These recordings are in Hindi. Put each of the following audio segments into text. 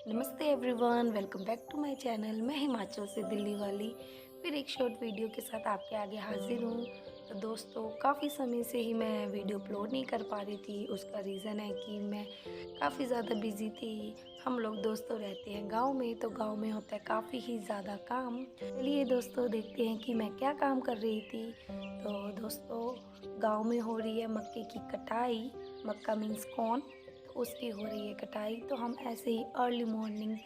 नमस्ते everyone, welcome back to my channel. मैं हिमाचल से दिल्ली वाली फिर एक शॉर्ट वीडियो के साथ आपके आगे हाजिर हूँ। तो दोस्तों, काफ़ी समय से ही मैं वीडियो अपलोड नहीं कर पा रही थी। उसका रीज़न है कि मैं काफ़ी ज़्यादा बिज़ी थी। हम लोग दोस्तों रहते हैं गांव में, तो गांव में होता है काफ़ी ही ज़्यादा काम। चलिए दोस्तों, देखते हैं कि मैं क्या काम कर रही थी। तो दोस्तों, गाँव में हो रही है मक्के की कटाई। मक्का मीन्स कॉर्न, उसकी हो रही है कटाई। तो हम ऐसे ही अर्ली मॉर्निंग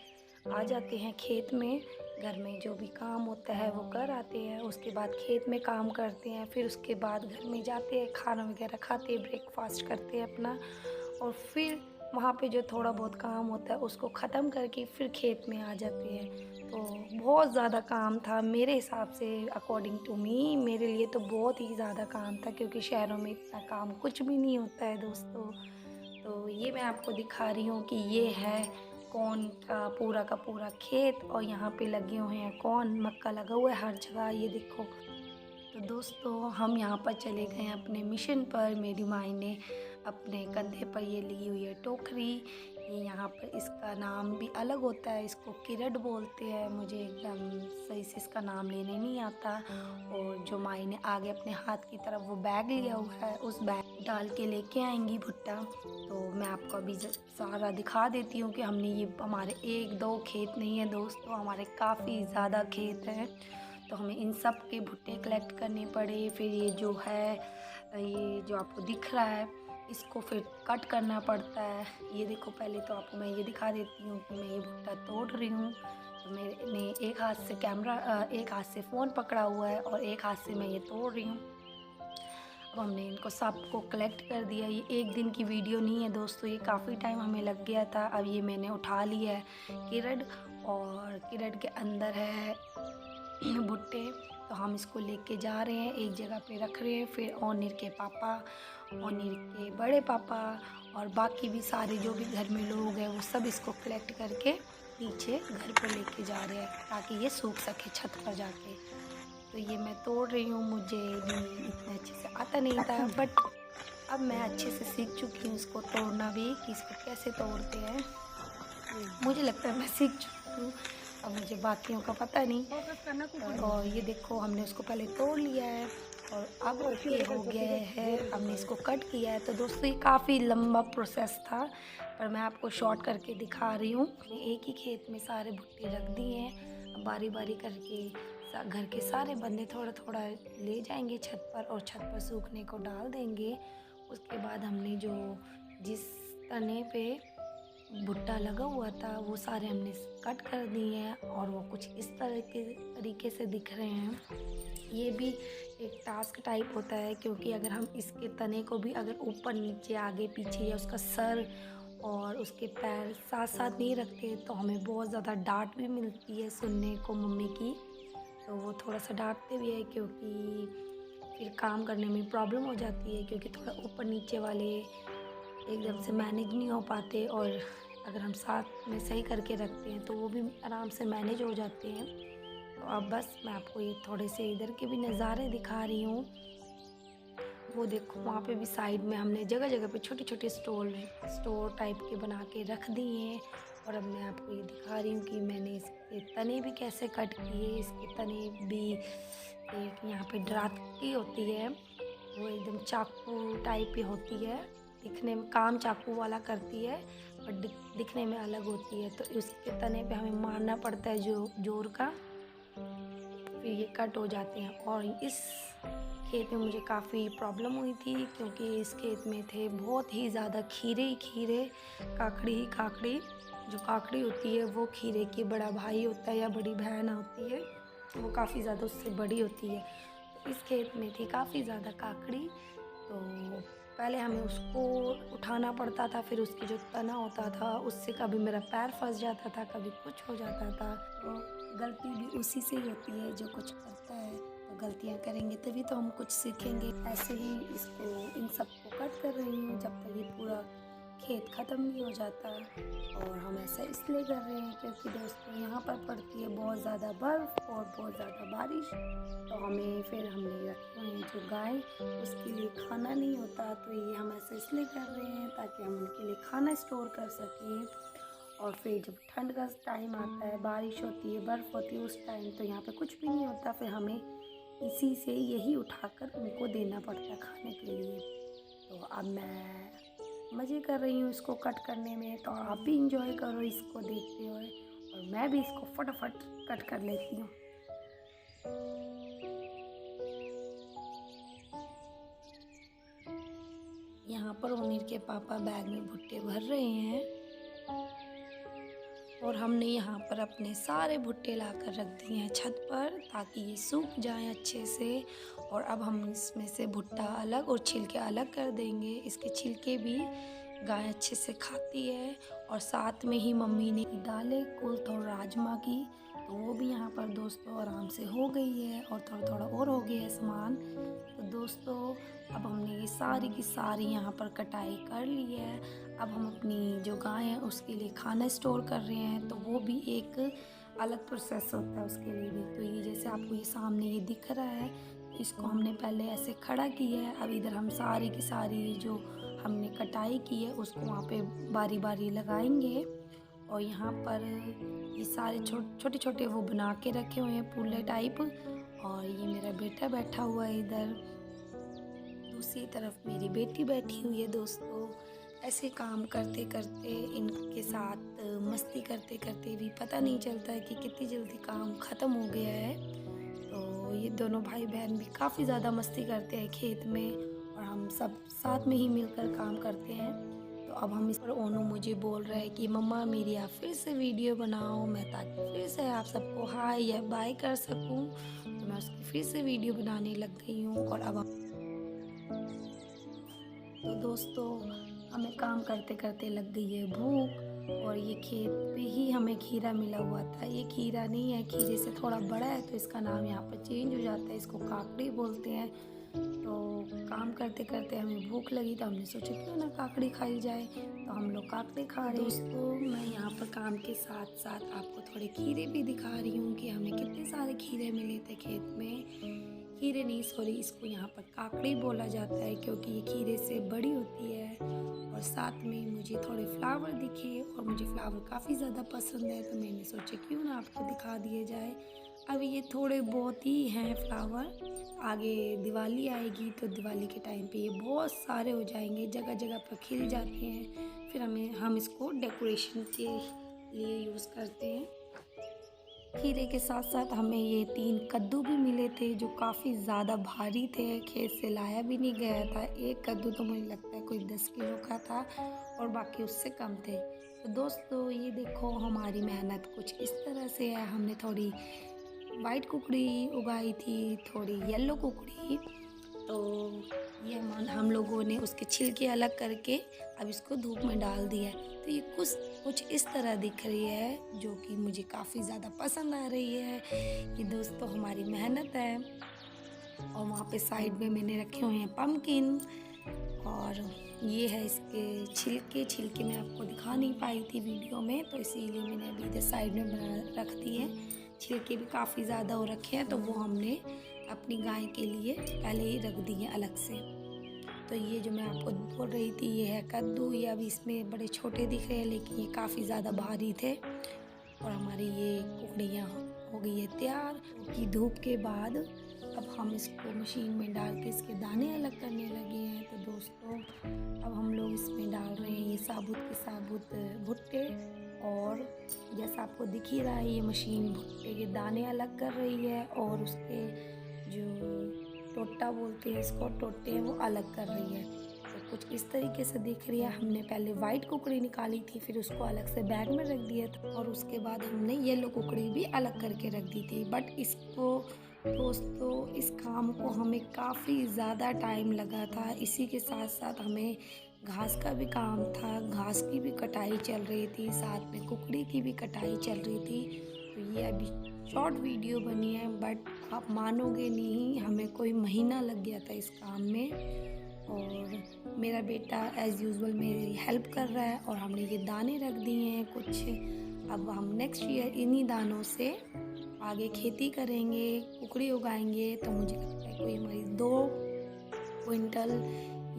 आ जाते हैं खेत में। घर में जो भी काम होता है वो कर आते हैं, उसके बाद खेत में काम करते हैं, फिर उसके बाद घर में जाते हैं, खाना वगैरह खाते हैं, ब्रेकफास्ट करते हैं अपना, और फिर वहाँ पे जो थोड़ा बहुत काम होता है उसको ख़त्म करके फिर खेत में आ जाते हैं। तो बहुत ज़्यादा काम था मेरे हिसाब से, अकॉर्डिंग टू मी मेरे लिए तो बहुत ही ज़्यादा काम था, क्योंकि शहरों में इतना काम कुछ भी नहीं होता है दोस्तों। तो ये मैं आपको दिखा रही हूँ कि ये है कॉर्न का पूरा खेत, और यहाँ पे लगे हुए हैं कॉर्न, मक्का लगा हुआ है हर जगह, ये देखो। तो दोस्तों, हम यहाँ पर चले गए हैं अपने मिशन पर। मेरी माई ने अपने कंधे पर ये ली हुई है टोकरी। ये यहाँ पर इसका नाम भी अलग होता है, इसको किरट बोलते हैं। मुझे एकदम सही से इसका नाम लेने नहीं आता। और जो माई ने आगे अपने हाथ की तरफ वो बैग लिया हुआ है, उस बैग डाल के लेके आएंगी भुट्टा। तो मैं आपको अभी सारा दिखा देती हूँ कि हमने ये, हमारे एक दो खेत नहीं है दोस्तों, हमारे काफ़ी ज़्यादा खेत हैं। तो हमें इन सब के भुट्टे कलेक्ट करने पड़े। फिर ये जो है, ये जो आपको दिख रहा है, इसको फिर कट करना पड़ता है। ये देखो, पहले तो आपको मैं ये दिखा देती हूँ कि मैं ये भुट्टा तोड़ रही हूँ। तो मैंने एक हाथ से एक हाथ से फ़ोन पकड़ा हुआ है और एक हाथ से मैं ये तोड़ रही हूँ। अब हमने इनको सबको कलेक्ट कर दिया। ये एक दिन की वीडियो नहीं है दोस्तों, ये काफ़ी टाइम हमें लग गया था। अब ये मैंने उठा लिया है किरट, और किरट के अंदर है भुट्टे। तो हम इसको लेके जा रहे हैं, एक जगह पे रख रहे हैं। फिर ओनिर के पापा, ओनिर के बड़े पापा और बाकी भी सारे जो भी घर में लोग हैं, वो सब इसको कलेक्ट करके नीचे घर पर लेके जा रहे हैं, ताकि ये सूख सके छत पर जाके। तो ये मैं तोड़ रही हूँ। मुझे भी इतना अच्छे से आता नहीं था, बट अब मैं अच्छे से सीख चुकी हूँ इसको तोड़ना भी, कि इसको कैसे तोड़ते हैं। मुझे लगता है मैं सीख चुकी हूँ, अब मुझे बाकियों का पता नहीं। और ये देखो, हमने उसको पहले तोड़ लिया है और अब ये हो गया है, हमने इसको कट किया है। तो दोस्तों, ये काफ़ी लंबा प्रोसेस था, पर मैं आपको शॉर्ट करके दिखा रही हूँ। मैंने एक ही खेत में सारे भुट्टे रख दिए हैं। अब बारी बारी करके घर के सारे बंदे थोड़ा थोड़ा ले जाएंगे छत पर, और छत पर सूखने को डाल देंगे। उसके बाद हमने जो जिस तने पे भुट्टा लगा हुआ था, वो सारे हमने कट कर दिए हैं, और वो कुछ इस तरह के तरीके से दिख रहे हैं। ये भी एक टास्क टाइप होता है, क्योंकि अगर हम इसके तने को भी अगर ऊपर नीचे आगे पीछे, या उसका सर और उसके पैर साथ साथ नहीं रखते, तो हमें बहुत ज़्यादा डांट भी मिलती है सुनने को मम्मी की। तो वो थोड़ा सा डांटते भी है, क्योंकि फिर काम करने में प्रॉब्लम हो जाती है, क्योंकि थोड़ा ऊपर नीचे वाले एकदम से मैनेज नहीं हो पाते, और अगर हम साथ में सही करके रखते हैं तो वो भी आराम से मैनेज हो जाते हैं। तो अब बस मैं आपको ये थोड़े से इधर के भी नज़ारे दिखा रही हूँ। वो देखो, वहाँ पे भी साइड में हमने जगह जगह पे छोटे छोटे स्टोर टाइप के बना के रख दिए हैं। और अब मैं आपको ये दिखा रही हूँ कि मैंने इसके तने भी कैसे कट किए। इसके तने भी एक यहाँ पे डरात की होती है, वो एकदम चाकू टाइप की होती है, दिखने में काम चाकू वाला करती है, बट दिखने में अलग होती है। तो उसके तने पे हमें मारना पड़ता है जो जोर का, फिर ये कट हो जाते हैं। और इस खेत में मुझे काफ़ी प्रॉब्लम हुई थी, क्योंकि इस खेत में थे बहुत ही ज़्यादा खीरे ही खीरे, काकड़ी ही काकड़ी। जो काकड़ी होती है वो खीरे की बड़ा भाई होता है या बड़ी बहन होती है, वो काफ़ी ज़्यादा उससे बड़ी होती है। तो इस खेत में थी काफ़ी ज़्यादा काकड़ी। तो पहले हमें उसको उठाना पड़ता था, फिर उसकी जो तना होता था उससे कभी मेरा पैर फंस जाता था, कभी कुछ हो जाता था। तो गलती भी उसी से ही होती है जो कुछ करता है। तो गलतियाँ करेंगे तभी तो हम कुछ सीखेंगे। ऐसे ही इसको इन सबको कट कर रही हूँ जब तक ये पूरा खेत ख़त्म नहीं हो जाता। और हम ऐसा इसलिए कर रहे हैं क्योंकि दोस्तों, यहाँ पर पड़ती है बहुत ज़्यादा बर्फ़ और बहुत ज़्यादा बारिश। तो हमें फिर हमने रखे हुए हैं जो गाय, उसके लिए खाना नहीं होता। तो ये हम ऐसा इसलिए कर रहे हैं ताकि हम उनके लिए खाना स्टोर कर सकें। और फिर जब ठंड का टाइम आता है, बारिश होती है, बर्फ़ होती है, उस टाइम तो यहाँ पे कुछ भी नहीं होता। फिर हमें इसी से यही उठाकर उनको देना पड़ता है खाने के लिए। तो अब मैं मज़े कर रही हूँ इसको कट करने में, तो आप भी इंजॉय करो इसको देखते हुए, और मैं भी इसको फटाफट कट कर लेती हूँ। यहाँ पर उमीर के पापा बैग में भुट्टे भर रहे हैं, और हमने यहाँ पर अपने सारे भुट्टे लाकर रख दिए हैं छत पर ताकि ये सूख जाएं अच्छे से। और अब हम इसमें से भुट्टा अलग और छिलके अलग कर देंगे। इसके छिलके भी गाय अच्छे से खाती है। और साथ में ही मम्मी ने दालें कुल्थ और राजमा की, तो वो भी यहाँ पर दोस्तों आराम से हो गई है, और थोड़ा थोड़ा और हो गया है सामान। तो दोस्तों अब हमने ये सारी की सारी यहाँ पर कटाई कर ली है। अब हम अपनी जो गाय है उसके लिए खाना स्टोर कर रहे हैं, तो वो भी एक अलग प्रोसेस होता है उसके लिए भी। तो ये जैसे आपको ये सामने ये दिख रहा है, इसको हमने पहले ऐसे खड़ा किया है। अब इधर हम सारी की सारी जो हमने कटाई की है उसको वहाँ पे बारी बारी लगाएंगे। और यहाँ पर ये सारे छोटे छोटे वो बना के रखे हुए हैं पुल्ले टाइप। और ये मेरा बेटा बैठा हुआ है इधर, दूसरी तरफ मेरी बेटी बैठी हुई है दोस्तों। ऐसे काम करते करते इनके साथ मस्ती करते करते भी पता नहीं चलता है कि कितनी जल्दी काम ख़त्म हो गया है। तो ये दोनों भाई बहन भी काफ़ी ज़्यादा मस्ती करते हैं खेत में, और हम सब साथ में ही मिलकर काम करते हैं। तो अब हम इस पर ओनू मुझे बोल रहा है कि मम्मा मेरी आप फिर से वीडियो बनाओ, मैं ताकि फिर से आप सबको हाय या बाय कर सकूं। तो मैं उसकी फिर से वीडियो बनाने लग गई हूँ। और अब तो दोस्तों हमें काम करते करते लग गई है भूख, और ये खेत पे ही हमें खीरा मिला हुआ था। ये खीरा नहीं है, खीरे से थोड़ा बड़ा है, तो इसका नाम यहाँ पर चेंज हो जाता है, इसको काकड़ी बोलते हैं। तो काम करते करते हमें भूख लगी, तो हमने सोचा क्यों ना काकड़ी खाई जाए, तो हम लोग काकड़ी खा रहे हैं। दोस्तों मैं यहाँ पर काम के साथ साथ आपको थोड़े खीरे भी दिखा रही हूँ कि हमें कितने सारे खीरे मिले थे खेत में। खीरे नहीं सॉरी, इसको यहाँ पर काकड़ी बोला जाता है क्योंकि ये खीरे से बड़ी होती है। और साथ में मुझे थोड़े फ्लावर दिखे, और मुझे फ्लावर काफ़ी ज़्यादा पसंद है, तो मैंने सोचा क्यों ना आपको दिखा दिए जाए। अब ये थोड़े बहुत ही हैं फ्लावर, आगे दिवाली आएगी तो दिवाली के टाइम पे ये बहुत सारे हो जाएंगे, जगह जगह पर खिल जाते हैं। फिर हम इसको डेकोरेशन के लिए यूज़ करते हैं। खीरे के साथ साथ हमें ये 3 कद्दू भी मिले थे जो काफ़ी ज़्यादा भारी थे, खेत से लाया भी नहीं गया था। एक कद्दू तो मुझे लगता है कोई 10 किलो का था, और बाकी उससे कम थे। तो दोस्तों ये देखो हमारी मेहनत कुछ इस तरह से है। हमने थोड़ी वाइट कुकड़ी उगाई थी, थोड़ी येलो कुकड़ी, तो ये हम लोगों ने उसके छिलके अलग करके अब इसको धूप में डाल दिया है। तो ये कुछ इस तरह दिख रही है, जो कि मुझे काफ़ी ज़्यादा पसंद आ रही है। ये दोस्तों हमारी मेहनत है। और वहाँ पे साइड में मैंने रखे हुए हैं पम्पकिन, और ये है इसके छिलके मैं आपको दिखा नहीं पाई थी वीडियो में, तो इसीलिए मैंने अभी इधर साइड में बना रख दिए। छिलके भी काफ़ी ज़्यादा हो रखे हैं, तो वो हमने अपनी गाय के लिए पहले ही रख दिए अलग से। तो ये जो मैं आपको बोल रही थी ये है कद्दू। ये अभी इसमें बड़े छोटे दिख रहे हैं, लेकिन ये काफ़ी ज़्यादा भारी थे। और हमारी ये कुकड़ियाँ हो गई है तैयार। कि धूप के बाद अब हम इसको मशीन में डाल के इसके दाने अलग करने लगे हैं। तो दोस्तों अब हम लोग इसमें डाल रहे हैं ये साबुत के साबुत भुट्टे, और जैसा आपको दिख ही रहा है ये मशीन भुट्टे के दाने अलग कर रही है, और उसके जो टोटा बोलते हैं इसको, टोटे हैं वो अलग कर रही है। तो कुछ इस तरीके से दिख रही है। हमने पहले वाइट कुकड़ी निकाली थी, फिर उसको अलग से बैग में रख दिया था, और उसके बाद हमने येलो कुकड़ी भी अलग करके रख दी थी। बट इसको दोस्तों इस काम को हमें काफ़ी ज़्यादा टाइम लगा था। इसी के साथ साथ हमें घास का भी काम था, घास की भी कटाई चल रही थी, साथ में कुकड़ी की भी कटाई चल रही थी। तो ये अभी शॉर्ट वीडियो बनी है, बट आप मानोगे नहीं हमें कोई महीना लग गया था इस काम में। और मेरा बेटा एज़ यूजुअल मेरी हेल्प कर रहा है, और हमने ये दाने रख दिए हैं कुछ। अब हम नेक्स्ट ईयर इन्हीं दानों से आगे खेती करेंगे, कुकड़ी उगाएंगे। तो मुझे लगता है कोई हमारी 2 क्विंटल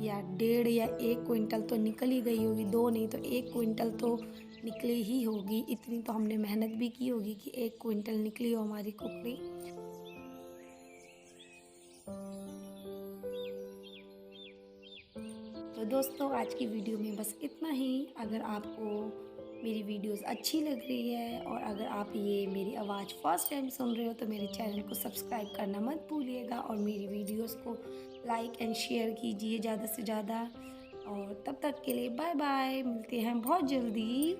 या 1.5 या 1 क्विंटल तो निकल ही गई होगी, 2 नहीं तो 1 क्विंटल तो निकली ही होगी। इतनी तो हमने मेहनत भी की होगी कि 1 क्विंटल निकली हो हमारी कुकड़ी। तो दोस्तों आज की वीडियो में बस इतना ही। अगर आपको मेरी वीडियोस अच्छी लग रही है और अगर आप ये मेरी आवाज़ फर्स्ट टाइम सुन रहे हो तो मेरे चैनल को सब्सक्राइब करना मत भूलिएगा और मेरी वीडियोस को लाइक एंड शेयर कीजिए ज़्यादा से ज़्यादा। और तब तक के लिए बाय बाय, मिलते हैं बहुत जल्दी।